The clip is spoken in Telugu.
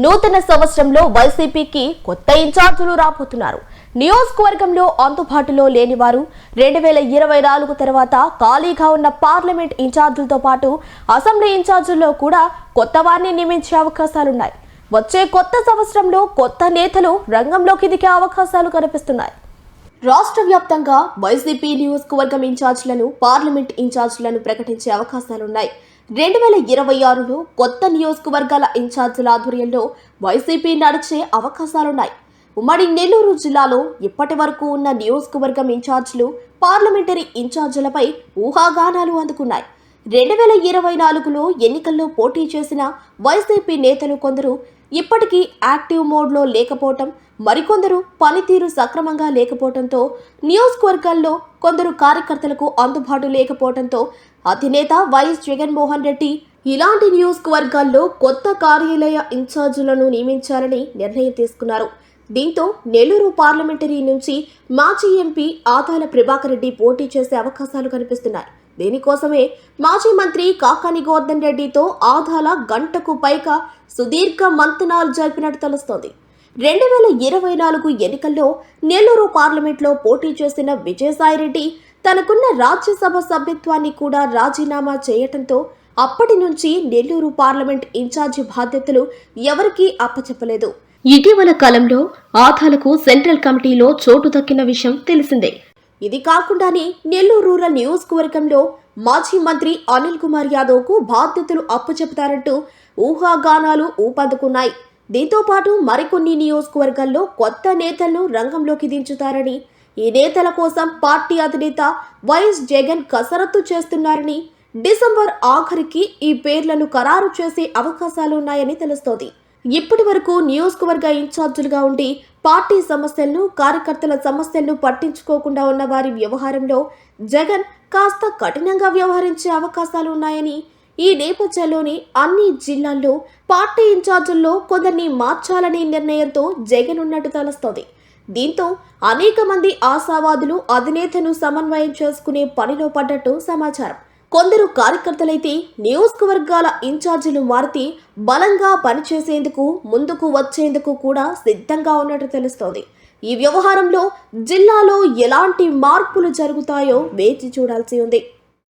నూతన సంవత్సరంలో వైసీపీకి కొత్త ఇన్ఛార్జీలు రాబోతున్నారు. నియోజకవర్గంలో అందుబాటులో లేని వారు 2024 తర్వాత ఖాళీగా ఉన్న పార్లమెంట్ ఇన్ఛార్జీలతో పాటు అసెంబ్లీ ఇన్ఛార్జీల్లో కూడా కొత్త వారిని నియమించే అవకాశాలున్నాయి. వచ్చే కొత్త సంవత్సరంలో కొత్త నేతలు రంగంలోకి దిగే అవకాశాలు కనిపిస్తున్నాయి. రాష్ట్ర వ్యాప్తంగా వైసీపీ నియోజకవర్గం ఇన్ఛార్జీలను, పార్లమెంట్ ఇన్ఛార్జీలను ప్రకటించే అవకాశాలున్నాయి. 2026లో కొత్త నియోజకవర్గాల ఇన్ఛార్జీల ఆధ్వర్యంలో వైసీపీ నడిచే అవకాశాలున్నాయి. ఉమ్మడి నెల్లూరు జిల్లాలో ఇప్పటి వరకు ఉన్న నియోజకవర్గం ఇన్ఛార్జీలు, పార్లమెంటరీ ఇన్ఛార్జీలపై ఊహాగానాలు అందుకున్నాయి. 2024లో ఎన్నికల్లో పోటీ చేసిన వైసీపీ నేతలు కొందరు ఇప్పటికీ యాక్టివ్ మోడ్లో లేకపోవటం, మరికొందరు పనితీరు సక్రమంగా లేకపోవడంతో, నియోజకవర్గాల్లో కొందరు కార్యకర్తలకు అందుబాటు లేకపోవడంతో అధినేత వైఎస్ జగన్మోహన్ రెడ్డి ఇలాంటి నియోజకవర్గాల్లో కొత్త కార్యాలయ ఇన్ఛార్జీలను నియమించాలని నిర్ణయం తీసుకున్నారు. దీంతో నెల్లూరు పార్లమెంటరీ నుంచి మాజీ ఎంపీ ఆదాల ప్రభాకర్ రెడ్డి పోటీ చేసే అవకాశాలు కనిపిస్తున్నాయి. దీనికోసమే మాజీ మంత్రి కాకాని గోవర్ధన్ రెడ్డితో ఆదాల గంటకు పైగా సుదీర్ఘ మంతనాలు జరిపినట్టు తెలుస్తోంది. 2024 ఎన్నికల్లో నెల్లూరు పార్లమెంట్లో పోటీ చేసిన విజయసాయిరెడ్డి తనకున్న రాజ్యసభ సభ్యత్వాన్ని కూడా రాజీనామా చేయటంతో అప్పటి నుంచి నెల్లూరు పార్లమెంట్ ఇన్ఛార్జి బాధ్యతలు ఎవరికీ అప్పచెప్పలేదు. ఇటీవల కాలంలో ఆదాలకు సెంట్రల్ కమిటీలో చోటు దక్కిన విషయం తెలిసిందే. ఇది కాకుండానే నెల్లూరు రూరల్ నియోజకవర్గంలో మాజీ మంత్రి అనిల్ కుమార్ యాదవ్ కు బాధ్యతలు అప్పచెపుతారంటూ ఊహాగానాలు ఊపందుకున్నాయి. దీంతో పాటు మరికొన్ని నియోజకవర్గాల్లో కొత్త నేతలను రంగంలోకి దించుతారని, ఈ నేతల కోసం పార్టీ అధినేత వైఎస్ జగన్ కసరత్తు చేస్తున్నారని, డిసెంబర్ ఆఖరికి ఈ పేర్లను ఖరారు చేసే అవకాశాలున్నాయని తెలుస్తోంది. ఇప్పటి వరకు నియోజకవర్గ ఇన్ఛార్జీలుగా ఉండి పార్టీ సమస్యలను, కార్యకర్తల సమస్యలను పట్టించుకోకుండా ఉన్న వారి వ్యవహారంలో జగన్ కాస్త కఠినంగా వ్యవహరించే అవకాశాలు ఉన్నాయని, ఈ నేపథ్యంలోనే అన్ని జిల్లాల్లో పార్టీ ఇన్ఛార్జీల్లో కొందరిని మార్చాలనే నిర్ణయంతో జగన్ ఉన్నట్టు తెలుస్తోంది. దీంతో అనేక మంది ఆశావాదులు అధినేతను సమన్వయం చేసుకునే పనిలో పడ్డట్టు సమాచారం. కొందరు కార్యకర్తలైతే నియోజకవర్గాల ఇన్ఛార్జీలు మారితే బలంగా పనిచేసేందుకు, ముందుకు వచ్చేందుకు కూడా సిద్ధంగా ఉన్నట్టు తెలుస్తోంది. ఈ వ్యవహారంలో జిల్లాలో ఎలాంటి మార్పులు జరుగుతాయో వేచి చూడాల్సి ఉంది.